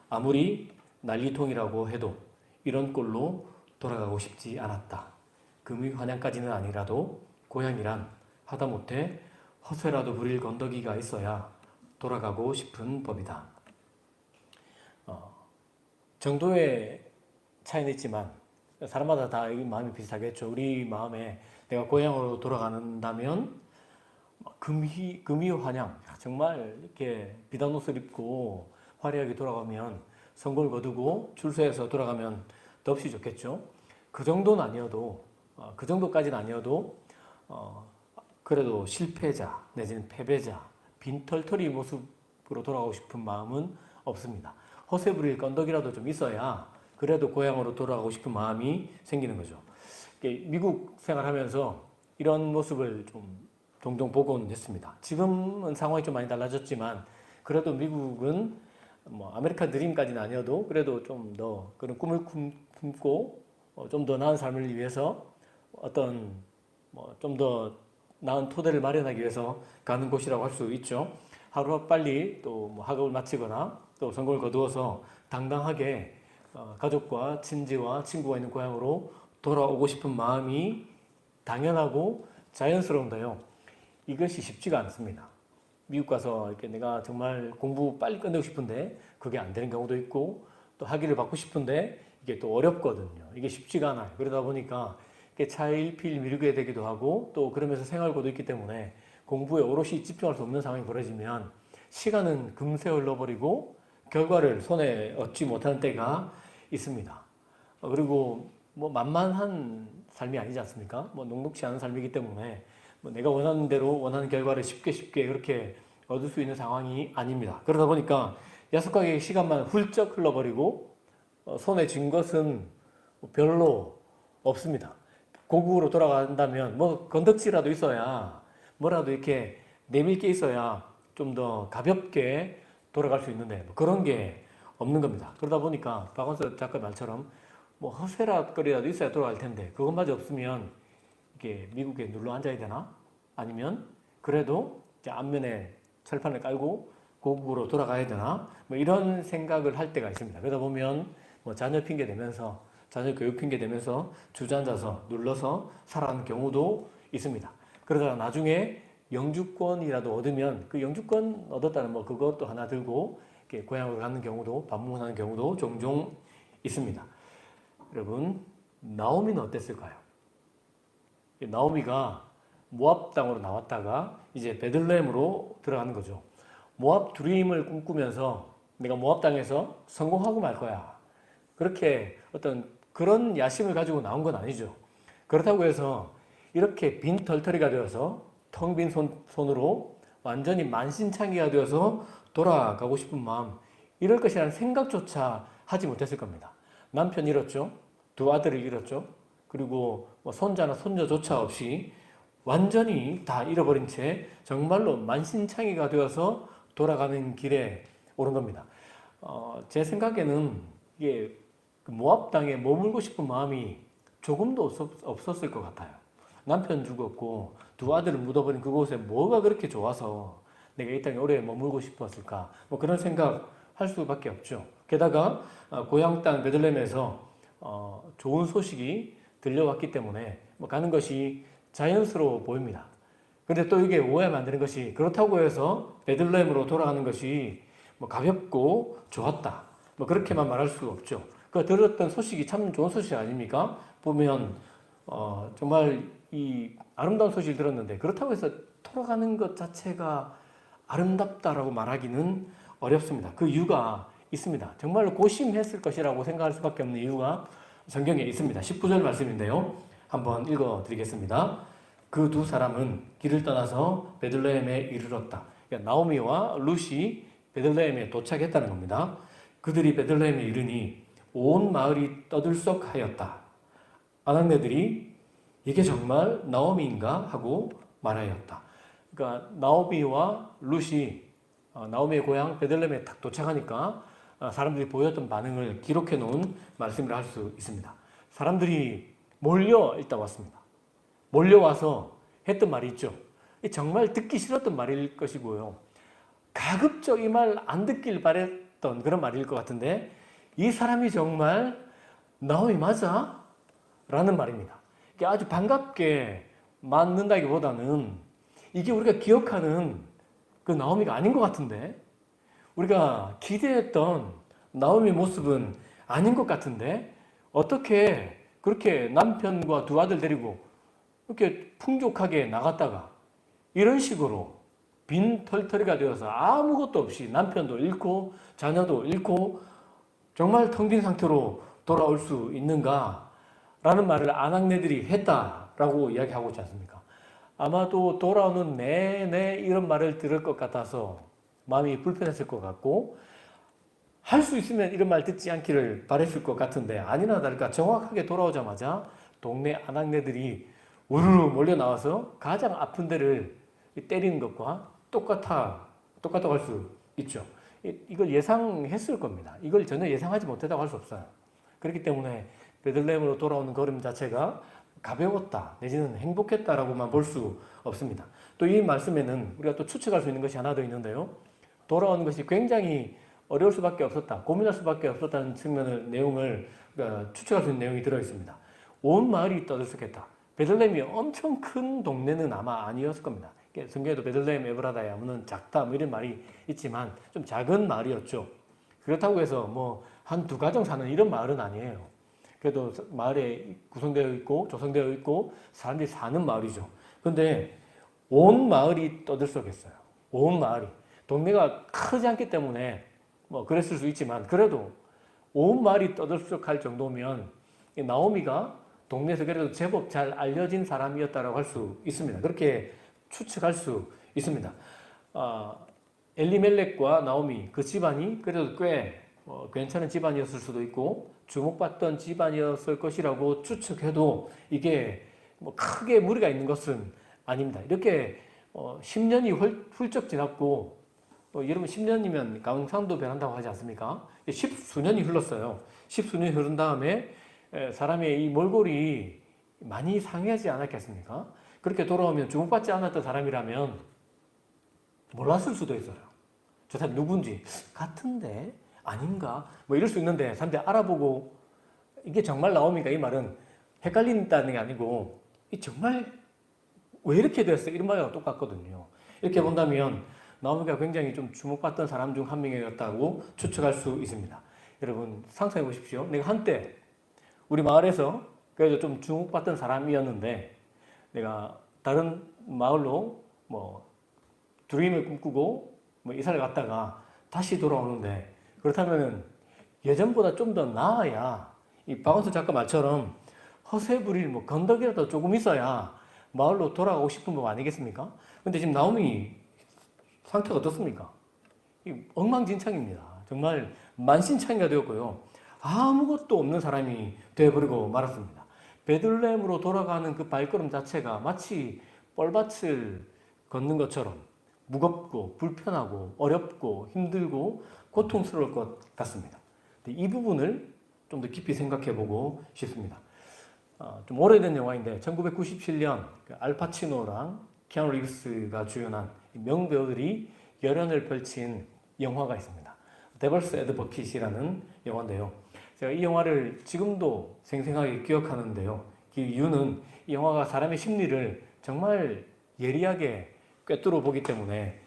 아무리 난리통이라고 해도 이런 꼴로 돌아가고 싶지 않았다. 금이 환양까지는 아니라도 고향이란 하다못해 허세라도 부릴 건더기가 있어야 돌아가고 싶은 법이다. 정도의 차이는 있지만 사람마다 다 마음이 비슷하겠죠. 우리 마음에 내가 고향으로 돌아간다면 금이 환양, 정말 이렇게 비단 옷을 입고 화려하게 돌아가면 성공을 거두고 출세해서 돌아가면 더없이 좋겠죠. 그 정도는 아니어도 그 정도까지는 아니어도 그래도 실패자 내지는 패배자, 빈털터리 모습으로 돌아가고 싶은 마음은 없습니다. 허세 부릴 건더기라도 좀 있어야 그래도 고향으로 돌아가고 싶은 마음이 생기는 거죠. 미국 생활하면서 이런 모습을 좀 종종 보곤 했습니다. 지금은 상황이 좀 많이 달라졌지만 그래도 미국은 뭐 아메리칸 드림까지는 아니어도 그래도 좀 더 그런 꿈을 품고 좀 더 나은 삶을 위해서 어떤 뭐 좀 더 나은 토대를 마련하기 위해서 가는 곳이라고 할 수 있죠. 하루 빨리 또 뭐 학업을 마치거나 또 성공을 거두어서 당당하게 가족과 친지와 친구가 있는 고향으로 돌아오고 싶은 마음이 당연하고 자연스러운데요. 이것이 쉽지가 않습니다. 미국 가서 이렇게 내가 정말 공부 빨리 끝내고 싶은데 그게 안 되는 경우도 있고 또 학위를 받고 싶은데 이게 또 어렵거든요. 이게 쉽지가 않아요. 그러다 보니까 차일피일 미루게 되기도 하고 또 그러면서 생활고도 있기 때문에 공부에 오롯이 집중할 수 없는 상황이 벌어지면 시간은 금세 흘러버리고 결과를 손에 얻지 못하는 때가 있습니다. 그리고 뭐 만만한 삶이 아니지 않습니까? 뭐 녹록지 않은 삶이기 때문에 뭐 내가 원하는 대로 원하는 결과를 쉽게 그렇게 얻을 수 있는 상황이 아닙니다. 그러다 보니까 약속하게 시간만 훌쩍 흘러버리고 손에 쥔 것은 별로 없습니다. 고국으로 돌아간다면 뭐 건덕지라도 있어야 뭐라도 이렇게 내밀 게 있어야 좀 더 가볍게 돌아갈 수 있는데 뭐 그런 게 없는 겁니다. 그러다 보니까 박원석 작가 말처럼 뭐 허세라거리라도 있어야 돌아갈 텐데 그것마저 없으면 이게 미국에 눌러 앉아야 되나? 아니면 그래도 이제 앞면에 철판을 깔고 고국으로 돌아가야 되나? 뭐 이런 생각을 할 때가 있습니다. 그러다 보면 뭐 자녀 핑계 대면서 자녀 교육 핑계 대면서 주저앉아서 눌러서 살아가는 경우도 있습니다. 그러다가 나중에 영주권이라도 얻으면 그 영주권 얻었다는 뭐 그것도 하나 들고 이렇게 고향으로 가는 경우도 방문하는 경우도 종종 있습니다. 여러분, 나오미는 어땠을까요? 나오미가 모압 땅으로 나왔다가 이제 베들레헴으로 들어가는 거죠. 모압 드림을 꿈꾸면서 내가 모압 땅에서 성공하고 말 거야. 그렇게 어떤 그런 야심을 가지고 나온 건 아니죠. 그렇다고 해서 이렇게 빈 털터리가 되어서 텅 빈 손으로 완전히 만신창이가 되어서 돌아가고 싶은 마음, 이럴 것이라는 생각조차 하지 못했을 겁니다. 남편 잃었죠. 두 아들을 잃었죠. 그리고 뭐 손자나 손녀조차 없이 완전히 다 잃어버린 채 정말로 만신창이가 되어서 돌아가는 길에 오른 겁니다. 제 생각에는 이게 모압 땅에 머물고 싶은 마음이 조금도 없었을 것 같아요. 남편 죽었고 두 아들을 묻어버린 그곳에 뭐가 그렇게 좋아서 내가 이 땅에 오래 머물고 싶었을까? 뭐 그런 생각 할 수밖에 없죠. 게다가 고향 땅 베들레헴에서 좋은 소식이 들려왔기 때문에 뭐 가는 것이 자연스러워 보입니다. 근데 또 이게 오해 만드는 것이 그렇다고 해서 베들레헴으로 돌아가는 것이 뭐 가볍고 좋았다. 뭐 그렇게만 말할 수 없죠. 그 들었던 소식이 참 좋은 소식 아닙니까? 보면 정말 이 아름다운 소식을 들었는데 그렇다고 해서 돌아가는 것 자체가 아름답다라고 말하기는 어렵습니다. 그 이유가 있습니다. 정말로 고심했을 것이라고 생각할 수밖에 없는 이유가 성경에 있습니다. 19절 말씀인데요. 한번 읽어드리겠습니다. 그 두 사람은 길을 떠나서 베들레헴에 이르렀다. 그러니까 나오미와 룻이 베들레헴에 도착했다는 겁니다. 그들이 베들레헴에 이르니 온 마을이 떠들썩하였다. 아낙네들이 이게 정말 나오미인가 하고 말하였다. 그러니까 나오미와 룻이 나오미의 고향 베들레헴에 딱 도착하니까 사람들이 보였던 반응을 기록해 놓은 말씀을 할 수 있습니다. 사람들이 몰려 일단 왔습니다. 몰려와서 했던 말이 있죠. 정말 듣기 싫었던 말일 것이고요. 가급적 이 말 안 듣길 했던 그런 말일 것 같은데 이 사람이 정말 나오미 맞아? 라는 말입니다. 이게 아주 반갑게 맞는다기보다는 이게 우리가 기억하는 그 나오미가 아닌 것 같은데 우리가 기대했던 나오미 모습은 아닌 것 같은데 어떻게 그렇게 남편과 두 아들 데리고 이렇게 풍족하게 나갔다가 이런 식으로 빈털터리가 되어서 아무것도 없이 남편도 잃고 자녀도 잃고 정말 텅 빈 상태로 돌아올 수 있는가? 라는 말을 아낙네들이 했다라고 이야기하고 있지 않습니까? 아마도 돌아오는 내내 이런 말을 들을 것 같아서 마음이 불편했을 것 같고 할 수 있으면 이런 말 듣지 않기를 바랬을 것 같은데 아니나 다를까 정확하게 돌아오자마자 동네 아낙네들이 우르르 몰려 나와서 가장 아픈 데를 때리는 것과 똑같다고 할 수 있죠. 이걸 예상했을 겁니다. 이걸 전혀 예상하지 못했다고 할 수 없어요. 그렇기 때문에 베들레헴으로 돌아오는 걸음 자체가 가벼웠다 내지는 행복했다라고만 볼 수 없습니다. 또 이 말씀에는 우리가 또 추측할 수 있는 것이 하나 더 있는데요. 돌아오는 것이 굉장히 어려울 수밖에 없었다, 고민할 수밖에 없었다는 측면을 내용을 추측할 수 있는 내용이 들어 있습니다. 온 마을이 떠들썩했다. 베들레헴이 엄청 큰 동네는 아마 아니었을 겁니다. 성경에도 베들레헴 에브라다야 무는 작다 뭐 이런 말이 있지만 좀 작은 마을이었죠. 그렇다고 해서 뭐 한두 가정 사는 이런 마을은 아니에요. 그래도 마을에 구성되어 있고 조성되어 있고 사람들이 사는 마을이죠. 근데 온 마을이 떠들썩했어요. 온 마을이. 동네가 크지 않기 때문에 뭐 그랬을 수 있지만 그래도 온 마을이 떠들썩할 정도면 나오미가 동네에서 그래도 제법 잘 알려진 사람이었다고 할 수 있습니다. 그렇게 추측할 수 있습니다. 엘리멜렉과 나오미 그 집안이 그래도 꽤 괜찮은 집안이었을 수도 있고 주목받던 집안이었을 것이라고 추측해도 이게 뭐 크게 무리가 있는 것은 아닙니다. 이렇게 10년이 훌쩍 지났고 여러분 10년이면 강상도 변한다고 하지 않습니까? 십수년이 흘렀어요. 십수년이 흐른 다음에 사람의 이 몰골이 많이 상해하지 않았겠습니까? 그렇게 돌아오면 주목받지 않았던 사람이라면 몰랐을 수도 있어요. 저 사람 누군지 같은데 아닌가 뭐 이럴 수 있는데 사람들이 알아보고 이게 정말 나옵니까? 이 말은 헷갈린다는 게 아니고 이 정말 왜 이렇게 됐어? 이런 말이랑 똑같거든요. 이렇게 본다면 나오미가 굉장히 좀 주목받던 사람 중 한 명이었다고 추측할 수 있습니다. 여러분 상상해 보십시오. 내가 한때 우리 마을에서 그래도 좀 주목받던 사람이었는데 내가 다른 마을로 뭐 드림을 꿈꾸고 뭐 이사를 갔다가 다시 돌아오는데 그렇다면 예전보다 좀 더 나아야 이 박원순 작가 말처럼 허세 부릴 뭐 건더기라도 조금 있어야 마을로 돌아가고 싶은 법 아니겠습니까? 근데 지금 나오미 상태가 어떻습니까? 엉망진창입니다. 정말 만신창이가 되었고요. 아무것도 없는 사람이 되어버리고 말았습니다. 베들레헴으로 돌아가는 그 발걸음 자체가 마치 뻘밭을 걷는 것처럼 무겁고 불편하고 어렵고 힘들고 고통스러울 것 같습니다. 이 부분을 좀 더 깊이 생각해 보고 싶습니다. 좀 오래된 영화인데 1997년 알파치노랑 키아누 리브스가 주연한 명배우들이 열연을 펼친 영화가 있습니다. 데벌스 애드버킷이라는 영화인데요. 제가 이 영화를 지금도 생생하게 기억하는데요. 그 이유는 이 영화가 사람의 심리를 정말 예리하게 꿰뚫어 보기 때문에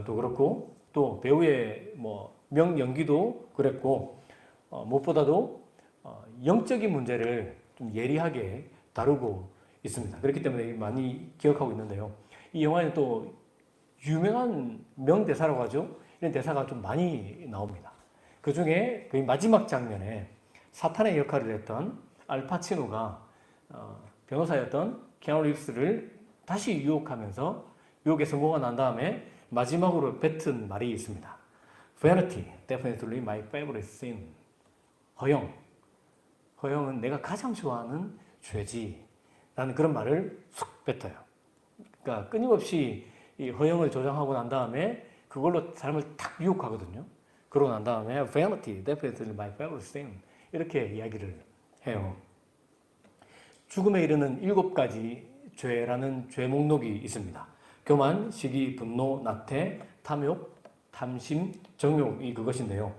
또 그렇고 또 배우의 뭐 명연기도 그랬고 무엇보다도 영적인 문제를 좀 예리하게 다루고 있습니다. 그렇기 때문에 많이 기억하고 있는데요. 이 영화에는 또 유명한 명대사라고 하죠. 이런 대사가 좀 많이 나옵니다. 그 중에 거의 마지막 장면에 사탄의 역할을 했던 알파치노가 변호사였던 키아누 리브스를 다시 유혹하면서 유혹에 성공하고 난 다음에 마지막으로 뱉은 말이 있습니다. Vanity, definitely my favorite sin. 허영은 내가 가장 좋아하는 죄지. 라는 그런 말을 쑥 뱉어요. 그러니까 끊임없이 이 허영을 조장하고 난 다음에 그걸로 사람을 탁 유혹하거든요. 그러고 난 다음에 Vanity, definitely my favorite sin. 이렇게 이야기를 해요. 죽음에 이르는 7가지 죄라는 죄 목록이 있습니다. 교만, 시기, 분노, 낙태, 탐욕, 탐심, 정욕이 그것인데요.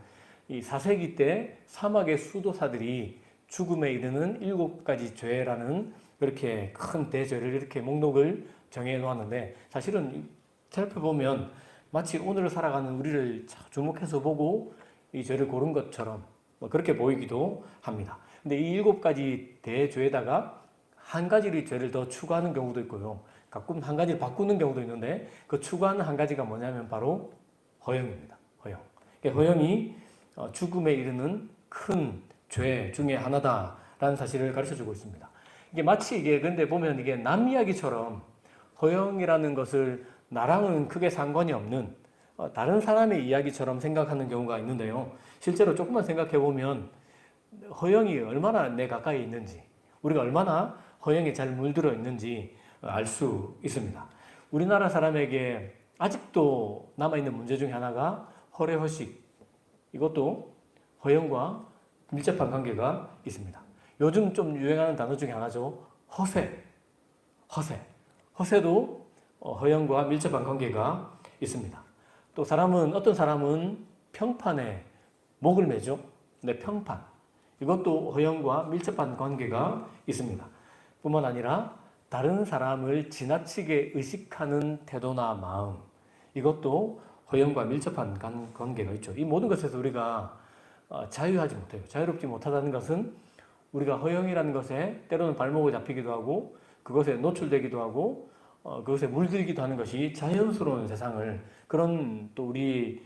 이 4세기 때 사막의 수도사들이 죽음에 이르는 7가지 죄라는 그렇게 큰 대죄를 이렇게 목록을 정해 놓았는데, 사실은 살펴보면 마치 오늘을 살아가는 우리를 주목해서 보고 이 죄를 고른 것처럼 그렇게 보이기도 합니다. 근데 이 7가지 대죄에다가 한 가지의 죄를 더 추가하는 경우도 있고요. 가끔 한 가지를 바꾸는 경우도 있는데, 그 추가하는 한 가지가 뭐냐면 바로 허영입니다. 허영. 허영이 죽음에 이르는 큰 죄 중에 하나다라는 사실을 가르쳐 주고 있습니다. 이게 마치 이게 근데 보면 이게 남 이야기처럼 허영이라는 것을 나랑은 크게 상관이 없는 다른 사람의 이야기처럼 생각하는 경우가 있는데요. 실제로 조금만 생각해 보면 허영이 얼마나 내 가까이 있는지, 우리가 얼마나 허영에 잘 물들어 있는지 알 수 있습니다. 우리나라 사람에게 아직도 남아있는 문제 중에 하나가 허례허식, 이것도 허영과 밀접한 관계가 있습니다. 요즘 좀 유행하는 단어 중에 하나죠. 허세. 허세도 허영과 밀접한 관계가 있습니다. 또 어떤 사람은 평판에 목을 매죠. 네, 평판. 이것도 허영과 밀접한 관계가 있습니다. 뿐만 아니라 다른 사람을 지나치게 의식하는 태도나 마음, 이것도 허영과 밀접한 관계가 있죠. 이 모든 것에서 우리가 자유하지 못해요. 자유롭지 못하다는 것은 우리가 허영이라는 것에 때로는 발목을 잡히기도 하고 그것에 노출되기도 하고 그것에 물들기도 하는 것이 자연스러운 세상을, 그런 또 우리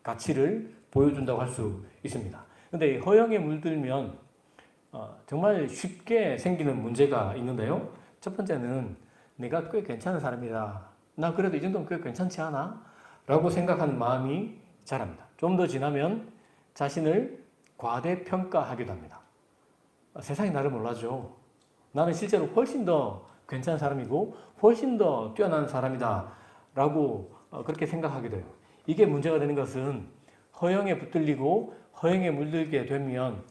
가치를 보여준다고 할 수 있습니다. 그런데 허영에 물들면 정말 쉽게 생기는 문제가 있는데요. 첫 번째는 내가 꽤 괜찮은 사람이다, 나 그래도 이 정도면 꽤 괜찮지 않아? 라고 생각하는 마음이 자랍니다. 좀 더 지나면 자신을 과대평가하기도 합니다. 세상이 나를 몰라줘. 나는 실제로 훨씬 더 괜찮은 사람이고 훨씬 더 뛰어난 사람이다 라고 그렇게 생각하게 돼요. 이게 문제가 되는 것은 허영에 붙들리고 허영에 물들게 되면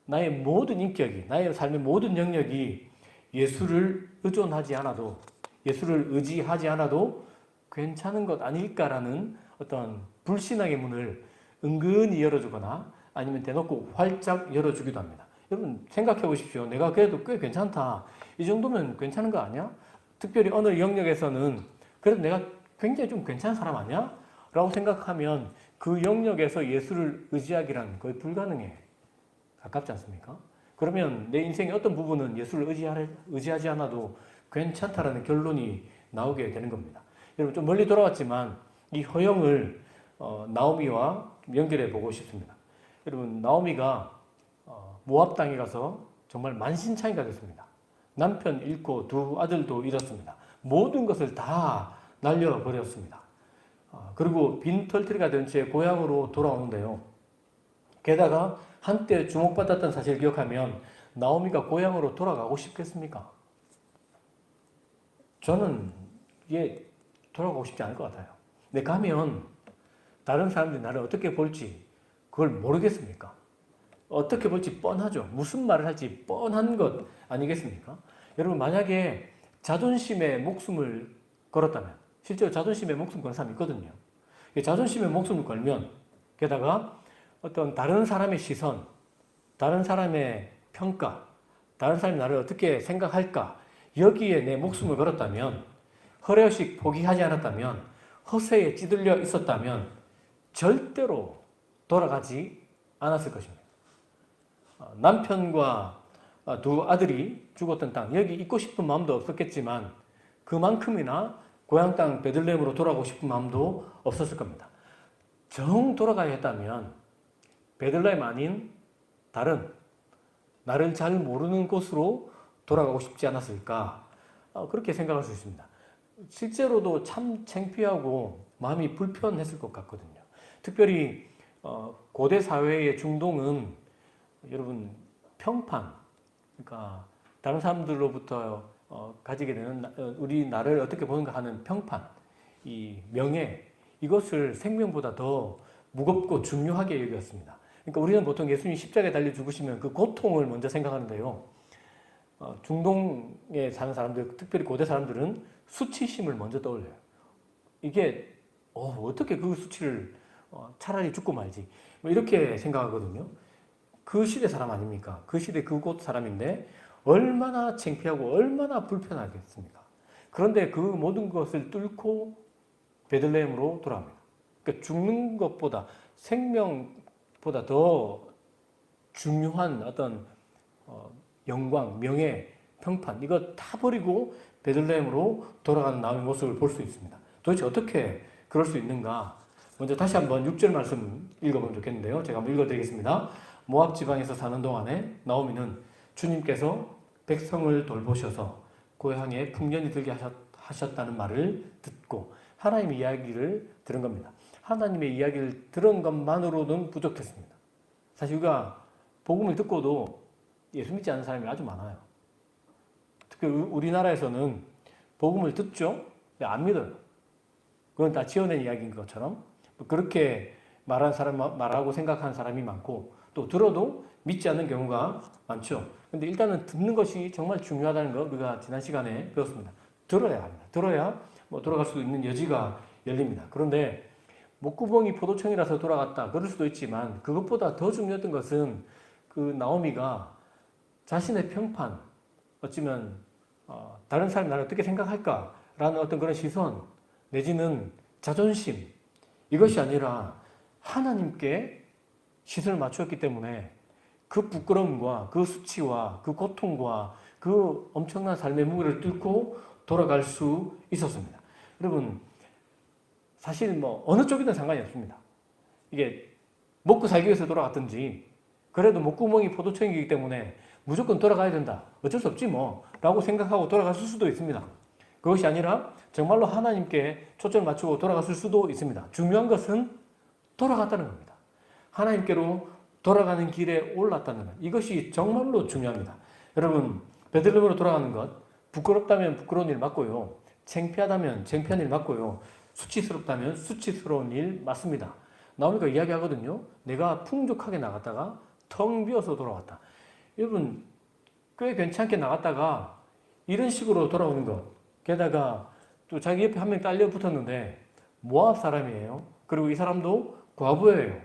나의 모든 인격이, 나의 삶의 모든 영역이 예수를 의존하지 않아도, 예수를 의지하지 않아도 괜찮은 것 아닐까라는 어떤 불신앙의 문을 은근히 열어주거나 아니면 대놓고 활짝 열어주기도 합니다. 여러분 생각해 보십시오. 내가 그래도 꽤 괜찮다, 이 정도면 괜찮은 거 아니야? 특별히 어느 영역에서는 그래도 내가 굉장히 좀 괜찮은 사람 아니야? 라고 생각하면 그 영역에서 예수를 의지하기란 거의 불가능해 가깝지 않습니까? 그러면 내 인생의 어떤 부분은 예수를 의지하지 않아도 괜찮다라는 결론이 나오게 되는 겁니다. 여러분 좀 멀리 돌아왔지만 이 허영을 나오미와 연결해 보고 싶습니다. 여러분 나오미가 모압 땅에 가서 정말 만신창이가 됐습니다. 남편 잃고 두 아들도 잃었습니다. 모든 것을 다 날려버렸습니다. 그리고 빈털터리가 된 채 고향으로 돌아오는데요. 게다가 한때 주목받았던 사실을 기억하면 나오미가 고향으로 돌아가고 싶겠습니까? 저는 이게 돌아가고 싶지 않을 것 같아요. 근데 가면 다른 사람들이 나를 어떻게 볼지 그걸 모르겠습니까? 어떻게 볼지 뻔하죠. 무슨 말을 할지 뻔한 것 아니겠습니까? 여러분 만약에 자존심에 목숨을 걸었다면, 실제로 자존심에 목숨 거는 사람이 있거든요. 자존심에 목숨을 걸면 게다가 어떤 다른 사람의 시선, 다른 사람의 평가, 다른 사람이 나를 어떻게 생각할까, 여기에 내 목숨을 걸었다면, 허례허식 포기하지 않았다면, 허세에 찌들려 있었다면 절대로 돌아가지 않았을 것입니다. 남편과 두 아들이 죽었던 땅, 여기 있고 싶은 마음도 없었겠지만 그만큼이나 고향 땅 베들레헴으로 돌아가고 싶은 마음도 없었을 겁니다. 정 돌아가야 했다면 베들레헴 아닌 다른 나를 잘 모르는 곳으로 돌아가고 싶지 않았을까, 그렇게 생각할 수 있습니다. 실제로도 참 창피하고 마음이 불편했을 것 같거든요. 특별히 고대 사회의 중동은 여러분 평판, 그러니까 다른 사람들로부터 가지게 되는 우리 나를 어떻게 보는가 하는 평판, 이 명예, 이것을 생명보다 더 무겁고 중요하게 여겼습니다. 그러니까 우리는 보통 예수님이 십자가에 달려 죽으시면 그 고통을 먼저 생각하는데요. 중동에 사는 사람들, 특별히 고대 사람들은 수치심을 먼저 떠올려요. 이게 어떻게 그 수치를 차라리 죽고 말지. 뭐 이렇게 생각하거든요. 그 시대 사람 아닙니까? 그 시대 그곳 사람인데 얼마나 창피하고 얼마나 불편하겠습니까? 그런데 그 모든 것을 뚫고 베들레헴으로 돌아갑니다. 그러니까 죽는 것보다 생명보다 더 중요한 어떤 영광, 명예, 평판 이거 다 버리고 베들레헴으로 돌아가는 나오미의 모습을 볼 수 있습니다. 도대체 어떻게 그럴 수 있는가? 먼저 다시 한번 6절 말씀 읽어보면 좋겠는데요. 제가 한번 읽어드리겠습니다. 모압 지방에서 사는 동안에 나오미는 주님께서 백성을 돌보셔서 고향에 풍년이 들게 하셨다는 말을 듣고 하나님의 이야기를 들은 겁니다. 하나님의 이야기를 들은 것만으로는 부족했습니다. 사실 우리가 복음을 듣고도 예수 믿지 않는 사람이 아주 많아요. 특히 우리나라에서는 복음을 듣죠? 근데 안 믿어요. 그건 다 지어낸 이야기인 것처럼 그렇게 말하고 생각하는 사람이 많고 또 들어도 믿지 않는 경우가 많죠. 근데 일단은 듣는 것이 정말 중요하다는 거 우리가 지난 시간에 배웠습니다. 들어야 합니다. 들어야 돌아갈 수 있는 여지가 열립니다. 그런데 목구멍이 포도청이라서 돌아갔다 그럴 수도 있지만 그것보다 더 중요했던 것은 그 나오미가 자신의 평판 어쩌면 다른 사람이 나를 어떻게 생각할까라는 어떤 그런 시선 내지는 자존심 이것이 아니라 하나님께 시선을 맞추었기 때문에 그 부끄러움과 그 수치와 그 고통과 그 엄청난 삶의 무게를 뚫고 돌아갈 수 있었습니다. 여러분 사실 어느 쪽이든 상관이 없습니다. 이게 먹고 살기 위해서 돌아갔든지 그래도 목구멍이 포도청이기 때문에 무조건 돌아가야 된다. 어쩔 수 없지 라고 생각하고 돌아갔을 수도 있습니다. 그것이 아니라 정말로 하나님께 초점을 맞추고 돌아갔을 수도 있습니다. 중요한 것은 돌아갔다는 겁니다. 하나님께로 돌아가는 길에 올랐다는 것. 이것이 정말로 중요합니다. 여러분 베들레헴으로 돌아가는 것 부끄럽다면 부끄러운 일 맞고요. 창피하다면 창피한 일 맞고요. 수치스럽다면 수치스러운 일 맞습니다. 나오미가 이야기하거든요. 내가 풍족하게 나갔다가 텅 비어서 돌아왔다. 여러분 꽤 괜찮게 나갔다가 이런 식으로 돌아오는 것 게다가 또 자기 옆에 한 명 딸려 붙었는데 모압 사람이에요. 그리고 이 사람도 과부예요.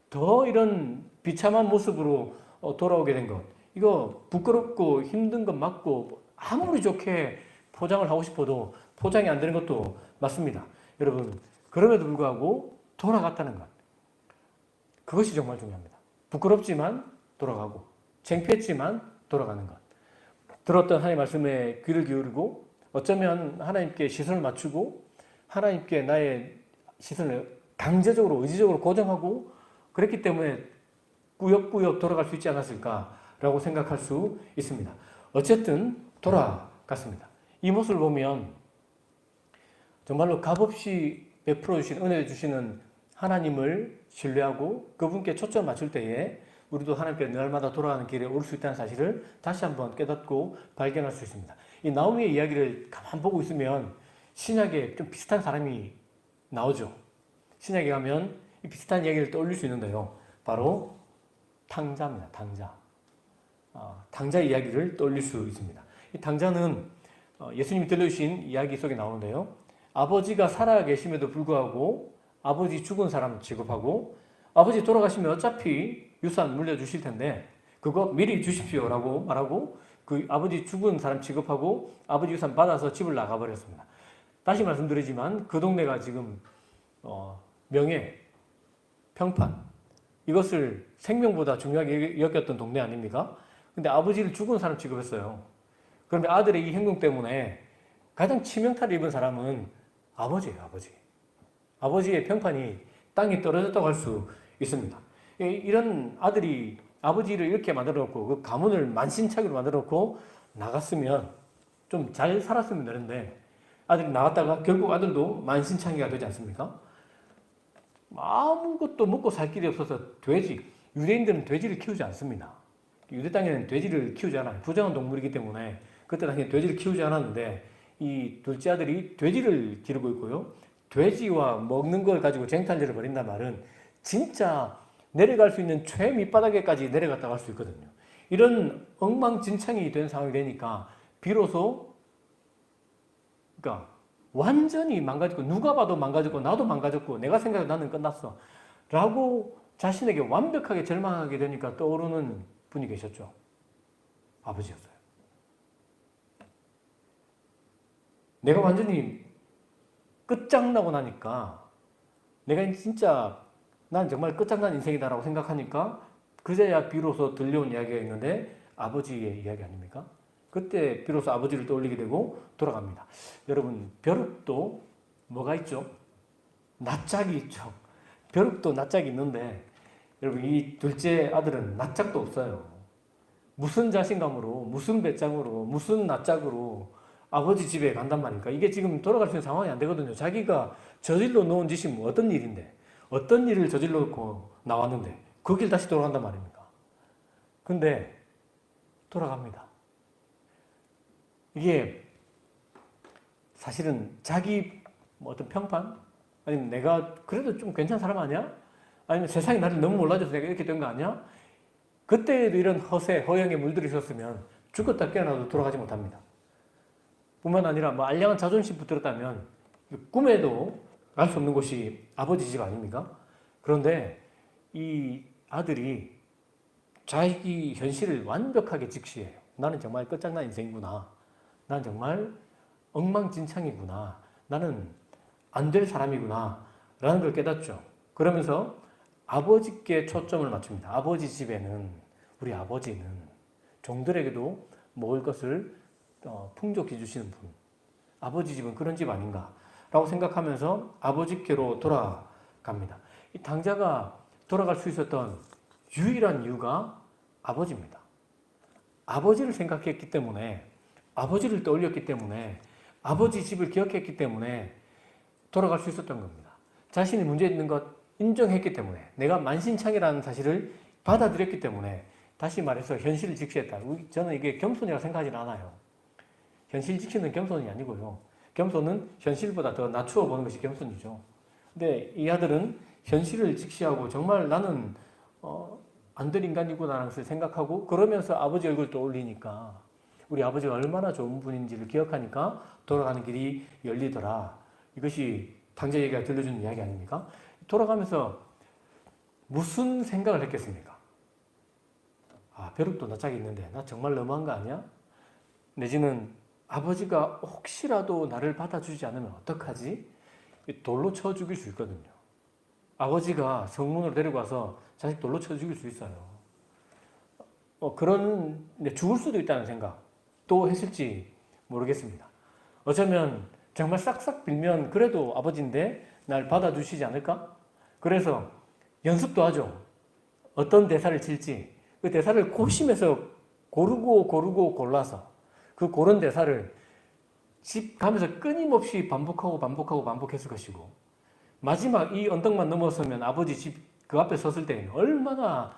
더 이런 비참한 모습으로 돌아오게 된 것 이거 부끄럽고 힘든 것 맞고 아무리 좋게 포장을 하고 싶어도 포장이 안 되는 것도 맞습니다. 여러분 그럼에도 불구하고 돌아갔다는 것 그것이 정말 중요합니다. 부끄럽지만 돌아가고 창피했지만 돌아가는 것 들었던 하나님의 말씀에 귀를 기울이고 어쩌면 하나님께 시선을 맞추고 하나님께 나의 시선을 강제적으로 의지적으로 고정하고 그랬기 때문에 꾸역꾸역 돌아갈 수 있지 않았을까라고 생각할 수 있습니다. 어쨌든 돌아갔습니다. 이 모습을 보면 정말로 값없이 베풀어 주신 은혜 주시는 하나님을 신뢰하고 그분께 초점 맞출 때에 우리도 하나님께 날마다 돌아가는 길에 올 수 있다는 사실을 다시 한번 깨닫고 발견할 수 있습니다. 이 나오미의 이야기를 가만 보고 있으면 신약에 좀 비슷한 사람이 나오죠. 신약에 가면 이 비슷한 이야기를 떠올릴 수 있는데요. 바로 탕자입니다. 탕자. 탕자 이야기를 떠올릴 수 있습니다. 이 탕자는 예수님이 들려주신 이야기 속에 나오는데요. 아버지가 살아계심에도 불구하고 아버지 죽은 사람 취급하고 아버지 돌아가시면 어차피 유산 물려주실 텐데 그거 미리 주십시오라고 말하고 그 아버지 죽은 사람 취급하고 아버지 유산 받아서 집을 나가버렸습니다. 다시 말씀드리지만 그 동네가 지금 명예, 평판 이것을 생명보다 중요하게 여겼던 동네 아닙니까? 근데 아버지를 죽은 사람 취급했어요. 그런데 아들의 이 행동 때문에 가장 치명타를 입은 사람은 아버지예요. 아버지. 아버지의 평판이 땅에 떨어졌다고 할 수 있습니다. 이런 아들이 아버지를 이렇게 만들어 놓고 그 가문을 만신창이로 만들어 놓고 나갔으면 좀 잘 살았으면 되는데 아들이 나갔다가 결국 아들도 만신창이가 되지 않습니까? 아무것도 먹고 살 길이 없어서 유대인들은 돼지를 키우지 않습니다. 유대 땅에는 돼지를 키우지 않아요. 부정한 동물이기 때문에 그때 당시에 돼지를 키우지 않았는데 이 둘째 아들이 돼지를 기르고 있고요. 돼지와 먹는 걸 가지고 쟁탈전을 벌인단 말은 진짜 내려갈 수 있는 최 밑바닥에까지 내려갔다고 할 수 있거든요. 이런 엉망진창이 된 상황이 되니까 비로소 그러니까 완전히 망가졌고 누가 봐도 망가졌고 나도 망가졌고 내가 생각해 나는 끝났어 라고 자신에게 완벽하게 절망하게 되니까 떠오르는 분이 계셨죠. 아버지였어요. 내가 완전히 끝장나고 나니까 내가 진짜 난 정말 끝장난 인생이다라고 생각하니까 그제야 비로소 들려온 이야기가 있는데 아버지의 이야기 아닙니까? 그때 비로소 아버지를 떠올리게 되고 돌아갑니다. 여러분, 벼룩도 뭐가 있죠? 낯짝이 있죠. 벼룩도 낯짝이 있는데 여러분, 이 둘째 아들은 낯짝도 없어요. 무슨 자신감으로, 무슨 배짱으로, 무슨 낯짝으로 아버지 집에 간단 말입니까? 이게 지금 돌아갈 수 있는 상황이 안 되거든요. 자기가 저질러 놓은 짓이 뭐 어떤 일인데, 어떤 일을 저질러 놓고 나왔는데, 그 길 다시 돌아간단 말입니까? 근데 돌아갑니다. 이게 사실은 자기 뭐 어떤 평판? 아니면 내가 그래도 좀 괜찮은 사람 아니야? 아니면 세상이 나를 너무 몰라줘서 내가 이렇게 된 거 아니야? 그때에도 이런 허세, 허영에 물들이셨으면 죽었다 깨어나도 돌아가지 못합니다. 뿐만 아니라 뭐 알량한 자존심 붙들었다면 꿈에도 갈 수 없는 곳이 아버지 집 아닙니까? 그런데 이 아들이 자기 현실을 완벽하게 직시해요. 나는 정말 끝장난 인생이구나. 나는 정말 엉망진창이구나. 나는 안 될 사람이구나. 라는 걸 깨닫죠. 그러면서 아버지께 초점을 맞춥니다. 아버지 집에는, 우리 아버지는 종들에게도 먹을 것을 풍족해 주시는 분. 아버지 집은 그런 집 아닌가. 라고 생각하면서 아버지께로 돌아갑니다. 이 당자가 돌아갈 수 있었던 유일한 이유가 아버지입니다. 아버지를 생각했기 때문에, 아버지를 떠올렸기 때문에, 아버지 집을 기억했기 때문에 돌아갈 수 있었던 겁니다. 자신이 문제 있는 것 인정했기 때문에, 내가 만신창이라는 사실을 받아들였기 때문에, 다시 말해서 현실을 직시했다. 저는 이게 겸손이라고 생각하지는 않아요. 현실 직시는 겸손이 아니고요. 겸손은 현실보다 더 낮추어 보는 것이 겸손이죠. 근데 이 아들은 현실을 직시하고 정말 나는 안 될 인간이구나라는 것을 생각하고 그러면서 아버지 얼굴 떠올리니까 우리 아버지가 얼마나 좋은 분인지를 기억하니까 돌아가는 길이 열리더라. 이것이 당자 얘기가 들려주는 이야기 아닙니까? 돌아가면서 무슨 생각을 했겠습니까? 아, 벼룩도 낯짝이 있는데 나 정말 너무한 거 아니야? 내지는 아버지가 혹시라도 나를 받아주지 않으면 어떡하지? 돌로 쳐 죽일 수 있거든요. 아버지가 성문으로 데리고 와서 자식 돌로 쳐 죽일 수 있어요. 그런 죽을 수도 있다는 생각도 했을지 모르겠습니다. 어쩌면 정말 싹싹 빌면 그래도 아버지인데 날 받아주시지 않을까? 그래서 연습도 하죠. 어떤 대사를 칠지 그 대사를 고심해서 고르고 골라서 그 고른 대사를 집 가면서 끊임없이 반복했을 것이고 마지막 이 언덕만 넘어서면 아버지 집 그 앞에 섰을 때는 얼마나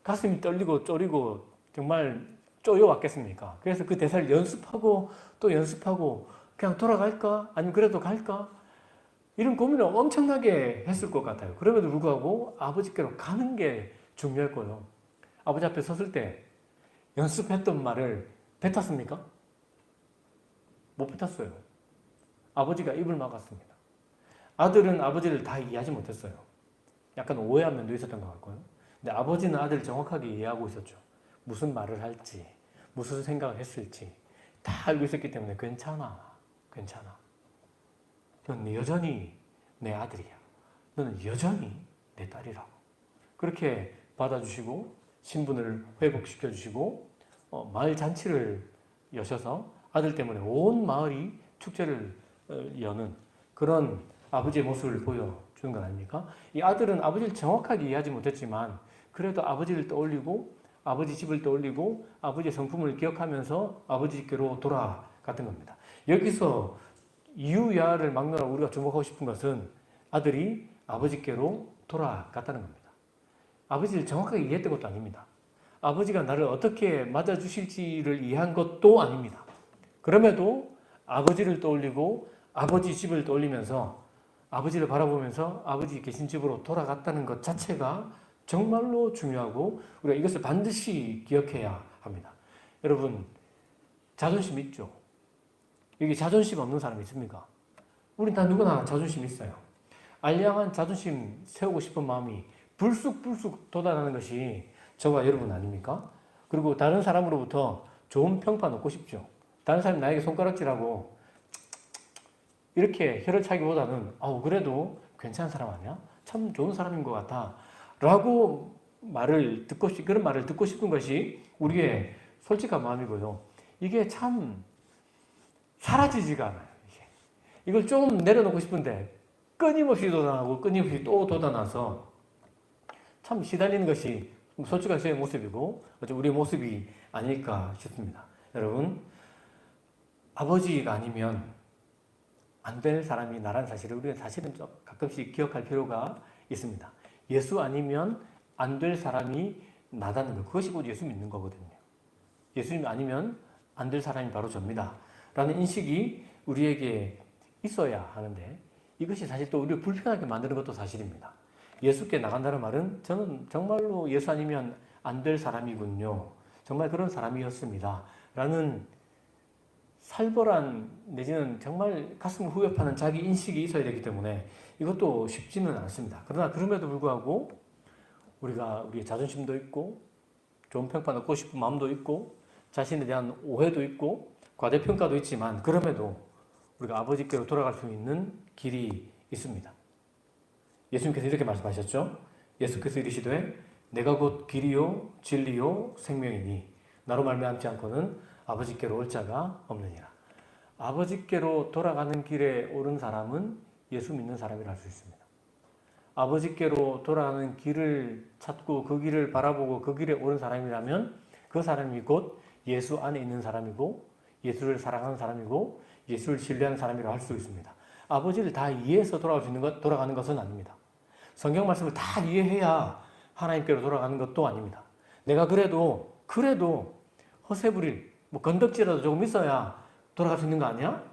가슴이 떨리고 쪼리고 정말 쪼여왔겠습니까? 그래서 그 대사를 연습하고 또 연습하고 그냥 돌아갈까? 아니면 그래도 갈까? 이런 고민을 엄청나게 했을 것 같아요. 그럼에도 불구하고 아버지께로 가는 게 중요할 거예요. 아버지 앞에 섰을 때 연습했던 말을 뱉었습니까? 못 뱉었어요. 아버지가 입을 막았습니다. 아들은 아버지를 다 이해하지 못했어요. 약간 오해한 면도 있었던 것 같고요. 근데 아버지는 아들을 정확하게 이해하고 있었죠. 무슨 말을 할지, 무슨 생각을 했을지 다 알고 있었기 때문에 괜찮아. 넌 여전히 내 아들이야. 너는 여전히 내 딸이라고. 그렇게 받아주시고 신분을 회복시켜주시고 마을 잔치를 여셔서 아들 때문에 온 마을이 축제를 여는 그런 아버지의 모습을 보여주는 건 아닙니까? 이 아들은 아버지를 정확하게 이해하지 못했지만 그래도 아버지를 떠올리고 아버지 집을 떠올리고 아버지의 성품을 기억하면서 아버지께로 돌아갔던 겁니다. 여기서 이유야를 막론하 우리가 주목하고 싶은 것은 아들이 아버지께로 돌아갔다는 겁니다. 아버지를 정확하게 이해했던 것도 아닙니다. 아버지가 나를 어떻게 맞아주실지를 이해한 것도 아닙니다. 그럼에도 아버지를 떠올리고 아버지 집을 떠올리면서 아버지를 바라보면서 아버지 계신 집으로 돌아갔다는 것 자체가 정말로 중요하고 우리가 이것을 반드시 기억해야 합니다. 여러분, 자존심 있죠? 여기 자존심 없는 사람 있습니까? 우린 다 누구나 자존심이 있어요. 알량한 자존심 세우고 싶은 마음이 불쑥불쑥 돋아나는 것이 저와 여러분 아닙니까? 그리고 다른 사람으로부터 좋은 평판 얻고 싶죠. 다른 사람이 나에게 손가락질하고 이렇게 혀를 차기보다는 그래도 괜찮은 사람 아니야? 참 좋은 사람인 것 같아. 라고 그런 말을 듣고 싶은 것이 우리의 솔직한 마음이고요. 이게 참 사라지지가 않아요. 이걸 좀 내려놓고 싶은데 끊임없이 돋아나고 끊임없이 또 돋아나서 참 시달리는 것이 솔직한 저의 모습이고 우리의 모습이 아닐까 싶습니다. 여러분, 아버지가 아니면 안 될 사람이 나라는 사실을 우리가 사실은 좀 가끔씩 기억할 필요가 있습니다. 예수 아니면 안 될 사람이 나다는 것, 그것이 곧 예수 믿는 거거든요. 예수님 아니면 안 될 사람이 바로 접니다. 라는 인식이 우리에게 있어야 하는데 이것이 사실 또 우리를 불편하게 만드는 것도 사실입니다. 예수께 나간다는 말은 저는 정말로 예수 아니면 안 될 사람이군요. 정말 그런 사람이었습니다. 라는 살벌한 내지는 정말 가슴을 후벼파는 자기 인식이 있어야 되기 때문에 이것도 쉽지는 않습니다. 그러나 그럼에도 불구하고 우리가 우리의 자존심도 있고 좋은 평판 얻고 싶은 마음도 있고 자신에 대한 오해도 있고 과대평가도 있지만 그럼에도 우리가 아버지께로 돌아갈 수 있는 길이 있습니다. 예수님께서 이렇게 말씀하셨죠. 예수께서 이르시되 내가 곧 길이요 진리요 생명이니 나로 말미암지 않고는 아버지께로 올 자가 없느니라. 아버지께로 돌아가는 길에 오른 사람은 예수 믿는 사람이라 할 수 있습니다. 아버지께로 돌아가는 길을 찾고 그 길을 바라보고 그 길에 오른 사람이라면 그 사람이 곧 예수 안에 있는 사람이고 예수를 사랑하는 사람이고 예수를 신뢰하는 사람이라고 할 수 있습니다. 아버지를 다 이해해서 돌아가는 것은 아닙니다. 성경 말씀을 다 이해해야 하나님께로 돌아가는 것도 아닙니다. 내가 그래도 허세 부릴 건덕지라도 조금 있어야 돌아갈 수 있는 거 아니야?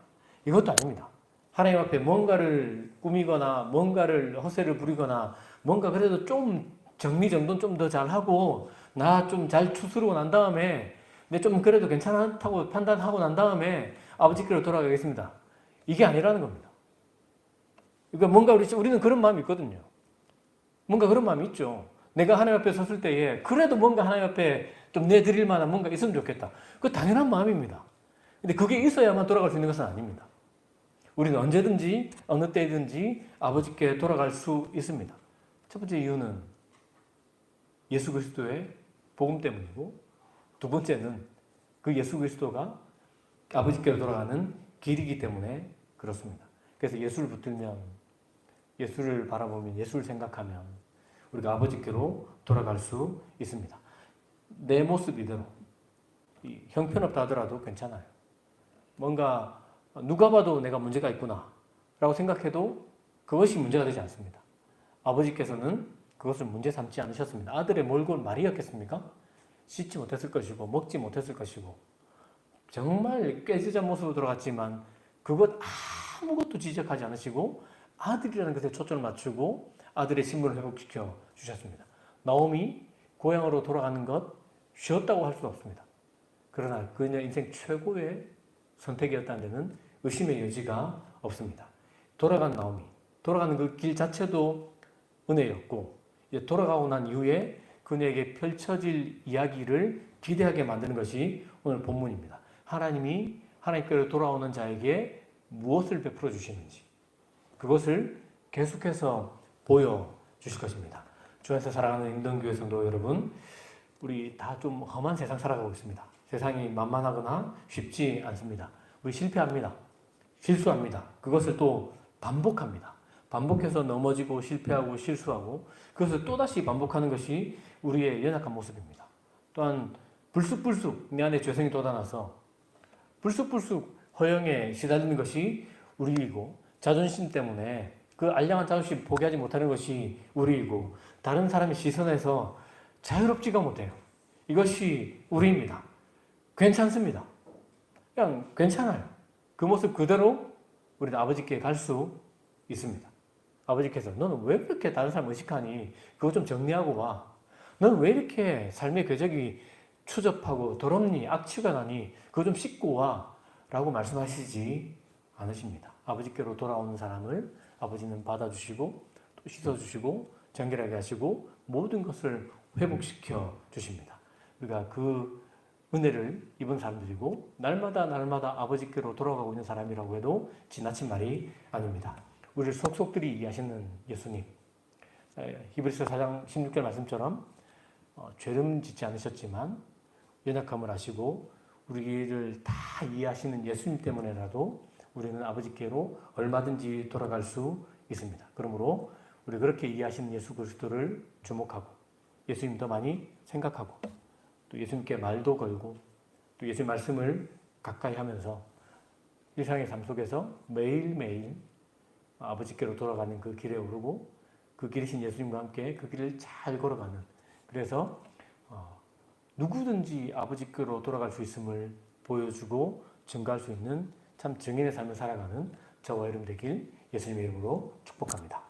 이것도 아닙니다. 하나님 앞에 뭔가를 꾸미거나 뭔가를 허세를 부리거나 뭔가 그래도 좀 정리정돈 좀 더 잘하고 나 좀 잘 추스르고 난 다음에 내 좀 그래도 괜찮다고 판단하고 난 다음에 아버지께로 돌아가겠습니다. 이게 아니라는 겁니다. 그러니까 뭔가 우리는 그런 마음이 있거든요. 뭔가 그런 마음이 있죠. 내가 하나님 앞에 섰을 때에 그래도 뭔가 하나님 앞에 좀 내드릴 만한 뭔가 있으면 좋겠다. 그거 당연한 마음입니다. 근데 그게 있어야만 돌아갈 수 있는 것은 아닙니다. 우리는 언제든지 어느 때든지 아버지께 돌아갈 수 있습니다. 첫 번째 이유는 예수 그리스도의 복음 때문이고 두 번째는 그 예수 그리스도가 아버지께로 돌아가는 길이기 때문에 그렇습니다. 그래서 예수를 붙들면 예수를 바라보면 예수를 생각하면 우리가 아버지께로 돌아갈 수 있습니다. 내 모습 이대로 형편없다 하더라도 괜찮아요. 뭔가 누가 봐도 내가 문제가 있구나 라고 생각해도 그것이 문제가 되지 않습니다. 아버지께서는 그것을 문제 삼지 않으셨습니다. 아들의 몰골 말이었겠습니까? 씻지 못했을 것이고 먹지 못했을 것이고 정말 꾀지전 모습으로 돌아갔지만 그것 아무것도 지적하지 않으시고 아들이라는 것에 초점을 맞추고 아들의 신분을 회복시켜 주셨습니다. 나옴이 고향으로 돌아가는 것 쉬웠다고 할 수는 없습니다. 그러나 그녀 인생 최고의 선택이었다는 데는 의심의 여지가 없습니다. 돌아간 나옴이, 돌아가는 그 길 자체도 은혜였고 돌아가고 난 이후에 그녀에게 펼쳐질 이야기를 기대하게 만드는 것이 오늘 본문입니다. 하나님이 하나님께로 돌아오는 자에게 무엇을 베풀어 주시는지 그것을 계속해서 보여주실 것입니다. 주 안에서 사랑하는 임동교회 성도 여러분, 우리 다 좀 험한 세상 살아가고 있습니다. 세상이 만만하거나 쉽지 않습니다. 우리 실패합니다. 실수합니다. 그것을 또 반복합니다. 반복해서 넘어지고 실패하고 실수하고 그것을 또다시 반복하는 것이 우리의 연약한 모습입니다. 또한 불쑥불쑥 내 안에 죄성이 돋아나서 불쑥불쑥 허영에 시달리는 것이 우리이고 자존심 때문에 그 알량한 자존심 포기하지 못하는 것이 우리이고 다른 사람의 시선에서 자유롭지가 못해요. 이것이 우리입니다. 괜찮습니다. 그냥 괜찮아요. 그 모습 그대로 우리는 아버지께 갈 수 있습니다. 아버지께서 너는 왜 그렇게 다른 사람 의식하니? 그거 좀 정리하고 와. 너는 왜 이렇게 삶의 궤적이 추접하고 더럽니? 악취가 나니? 그거 좀 씻고 와. 라고 말씀하시지 않으십니다. 아버지께로 돌아오는 사람을 아버지는 받아주시고 또 씻어주시고 정결하게 하시고 모든 것을 회복시켜 주십니다. 우리가 그 은혜를 입은 사람들이고 날마다 아버지께로 돌아가고 있는 사람이라고 해도 지나친 말이 아닙니다. 우리를 속속들이 이해하시는 예수님, 히브리서 4장 16절 말씀처럼 죄는 짓지 않으셨지만 연약함을 아시고 우리를 다 이해하시는 예수님 때문에라도 우리는 아버지께로 얼마든지 돌아갈 수 있습니다. 그러므로 우리 그렇게 이해하시는 예수 그리스도를 주목하고 예수님 더 많이 생각하고 또 예수님께 말도 걸고 또 예수님 말씀을 가까이 하면서 일상의 삶 속에서 매일매일 아버지께로 돌아가는 그 길에 오르고 그 길이신 예수님과 함께 그 길을 잘 걸어가는, 그래서 누구든지 아버지께로 돌아갈 수 있음을 보여주고 증거할 수 있는 참 증인의 삶을 살아가는 저와 여러분 되길 예수님의 이름으로 축복합니다.